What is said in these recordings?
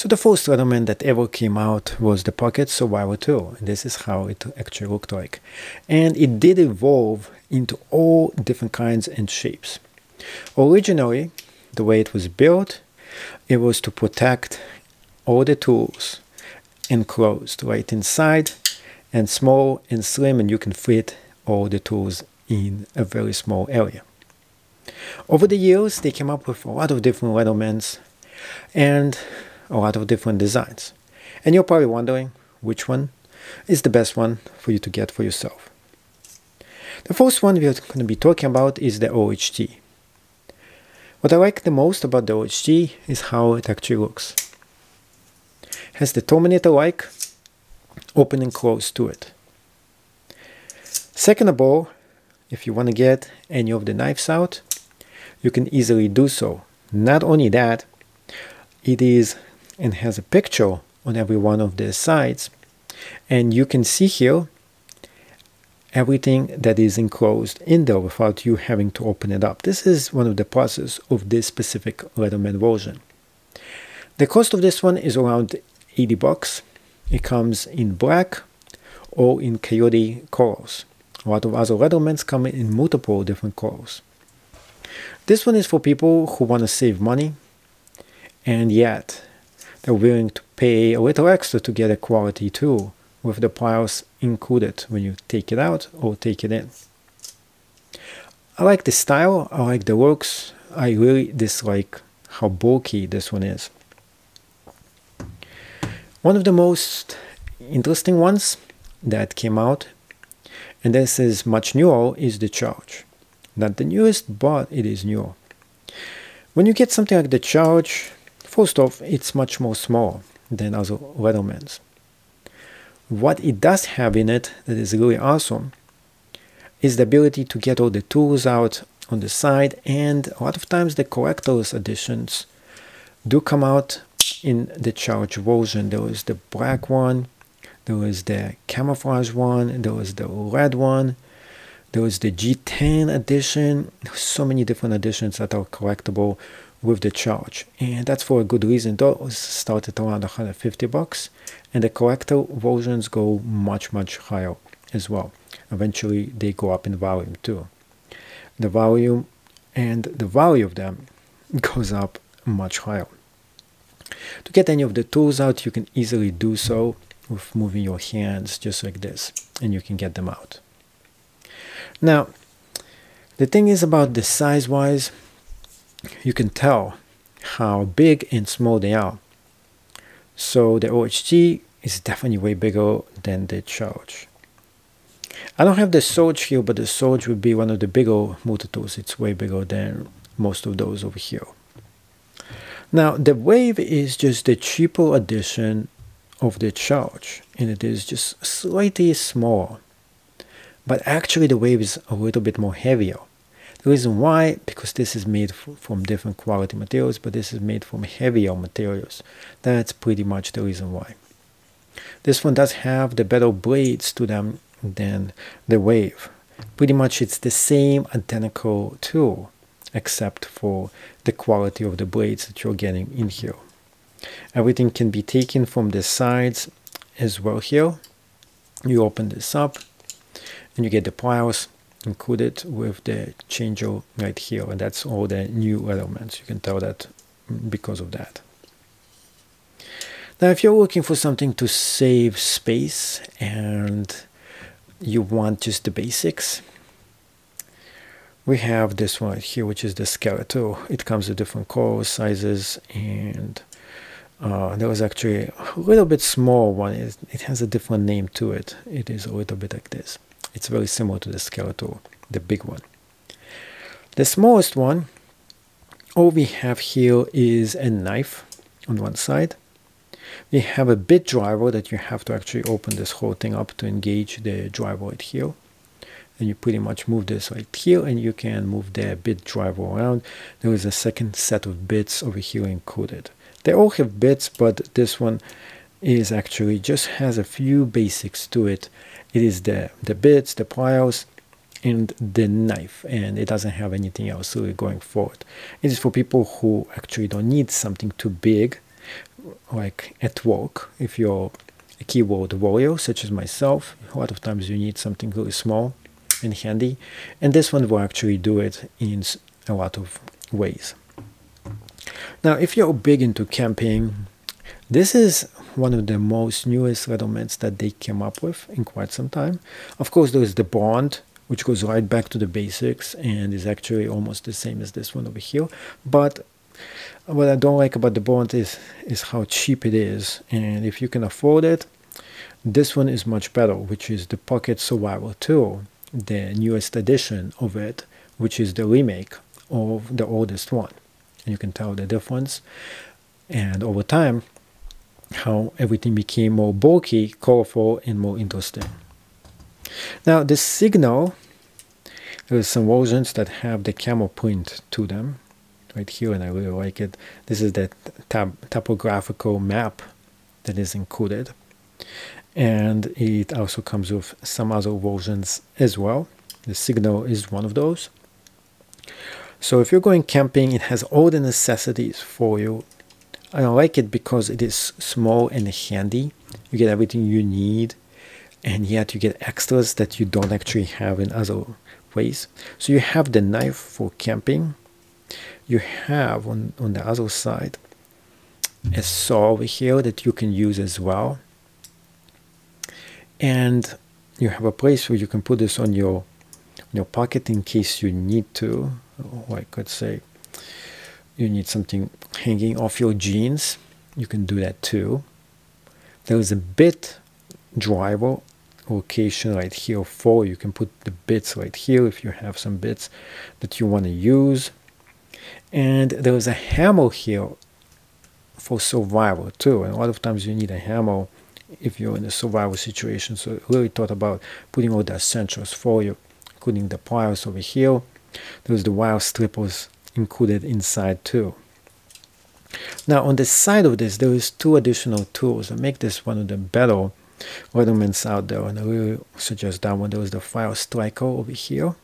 So the first Leatherman that ever came out was the Pocket Survivor 2, and this is how it actually looked like. And it did evolve into all different kinds and shapes. Originally, the way it was built, it was to protect all the tools enclosed right inside, and small and slim, and you can fit all the tools in a very small area. Over the years, they came up with a lot of different Leathermans and a lot of different designs. And you're probably wondering which one is the best one for you to get for yourself. The first one we're going to be talking about is the OHT. What I like the most about the OHT is how it actually looks. It has the Terminator-like open and close to it. Second of all, if you want to get any of the knives out, you can easily do so. Not only that, it is and has a picture on every one of the sides, and you can see here everything that is enclosed in there without you having to open it up. This is one of the process of this specific Leatherman version. The cost of this one is around 80 bucks. It comes in black or in coyote colors. A lot of other Leathermans come in multiple different colors. This one is for people who want to save money, and yet they're willing to pay a little extra to get a quality tool with the pliers included when you take it out or take it in. I like the style, I like the looks, I really dislike how bulky this one is. One of the most interesting ones that came out, and this is much newer, is the Charge. Not the newest, but it is newer. When you get something like the Charge, first off, it's much more small than other Leathermans. What it does have in it that is really awesome is the ability to get all the tools out on the side, and a lot of times the collector's editions do come out in the Charge version. There is the black one, there is the camouflage one, there is the red one, there is the G10 edition. There's so many different editions that are collectible with the Charge, and that's for a good reason. Those start at around 150 bucks, and the collector versions go much higher as well. Eventually they go up in volume too. The volume and the value of them goes up much higher. To get any of the tools out, you can easily do so with moving your hands just like this, and you can get them out. Now, the thing is about the size-wise, you can tell how big and small they are. So the OHT is definitely way bigger than the Charge. I don't have the Surge here, but the Surge would be one of the bigger multi-tools. It's way bigger than most of those over here. Now, the Wave is just the cheaper edition of the Charge, and it is just slightly smaller. But actually the Wave is a little bit more heavier. The reason why, because this is made from different quality materials, but this is made from heavier materials. That's pretty much the reason why. This one does have the better blades to them than the Wave. Pretty much it's the same identical tool, except for the quality of the blades that you're getting in here. Everything can be taken from the sides as well here. You open this up, and you get the pliers included with the changer right here, and that's all the new Leathermans. You can tell that because of that. Now, if you're looking for something to save space and you want just the basics, we have this one right here, which is the Skeletor. It comes with different colors, sizes, and there was actually a little bit small one. It has a different name to it. It is a little bit like this. It's very similar to the Skeletor, the big one. The smallest one, all we have here is a knife on one side. We have a bit driver that you have to actually open this whole thing up to engage the driver right here. And you pretty much move this right here, and you can move the bit driver around. There is a second set of bits over here included. They all have bits, but this one is actually just has a few basics to it. It is the bits, the pliers, and the knife, and it doesn't have anything else really going forward. It is for people who actually don't need something too big, like at work, if you're a keyboard warrior such as myself, a lot of times you need something really small and handy, and this one will actually do it in a lot of ways. Now if you're big into camping, this is one of the most newest Leathermans that they came up with in quite some time. Of course, there is the Bond, which goes right back to the basics and is actually almost the same as this one over here. But what I don't like about the Bond is how cheap it is. And if you can afford it, this one is much better, which is the Pocket Survival 2, the newest edition of it, which is the remake of the oldest one. And you can tell the difference. And over time, how everything became more bulky, colorful, and more interesting. Now the Signal, there's some versions that have the camel print to them right here, and I really like it. This is the topographical map that is included, and it also comes with some other versions as well. The Signal is one of those. So if you're going camping, it has all the necessities for you. I like it because it is small and handy. You get everything you need, and yet you get extras that you don't actually have in other ways. So you have the knife for camping. You have on the other side a saw over here that you can use as well. And you have a place where you can put this on your pocket in case you need to. Like, let's say you need something hanging off your jeans, you can do that too. There is a bit driver location right here for you. You can put the bits right here if you have some bits that you want to use. And there is a hammer here for survival too. And a lot of times you need a hammer if you're in a survival situation. So I really thought about putting all the essentials for you, including the pliers over here. There's the wire strippers included inside too. Now on the side of this, there is two additional tools that make this one of the better Leathermans out there, and I really suggest that one. There is the Fire Striker over here,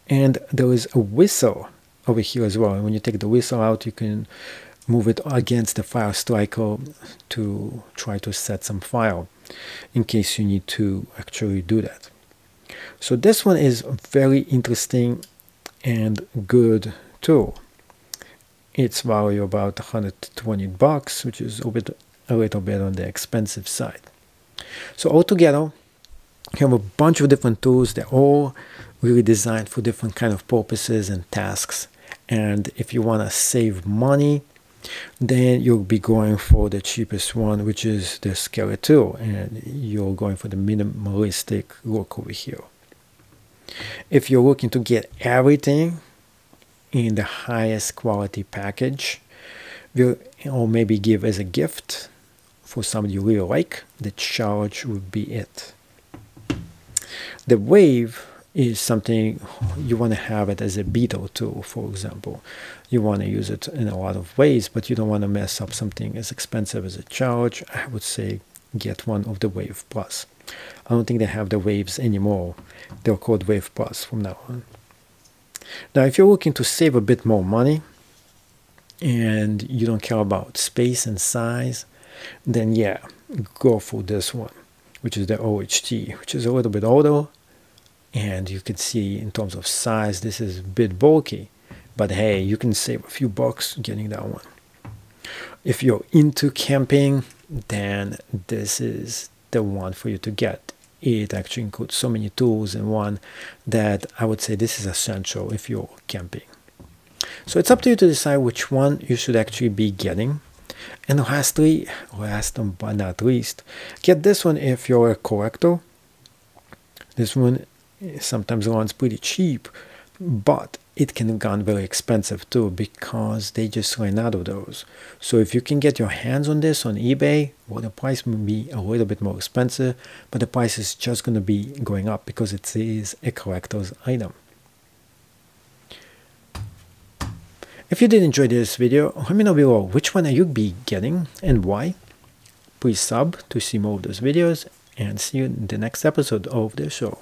and there is a whistle over here as well. And when you take the whistle out, you can move it against the Fire Striker to try to set some fire in case you need to actually do that. So this one is very interesting and good tool. It's value about $120, which is a little bit on the expensive side. So altogether, you have a bunch of different tools. They're all really designed for different kind of purposes and tasks. And if you want to save money, then you'll be going for the cheapest one, which is the Skelly 2, and you're going for the minimalistic look over here. If you're looking to get everything in the highest quality package, or maybe give as a gift for somebody you really like, the Charge would be it. The Wave is something you want to have it as a beetle tool, for example. You want to use it in a lot of ways, but you don't want to mess up something as expensive as a Charge. I would say get one of the Wave Plus. I don't think they have the Waves anymore. They're called Wave Plus from now on. Now, if you're looking to save a bit more money and you don't care about space and size, then yeah, go for this one, which is the OHT, which is a little bit older. And you can see in terms of size, this is a bit bulky. But hey, you can save a few bucks getting that one. If you're into camping, then this is the one for you to get. It actually includes so many tools in one that I would say this is essential if you're camping. So it's up to you to decide which one you should actually be getting. And lastly, last but not least, get this one if you're a collector. This one sometimes runs pretty cheap, but it can have gone very expensive too because they just ran out of those. So if you can get your hands on this on eBay, well, the price may be a little bit more expensive, but the price is just going to be going up because it is a collector's item. If you did enjoy this video, let me know below which one are you be getting and why. Please sub to see more of those videos, and see you in the next episode of the show.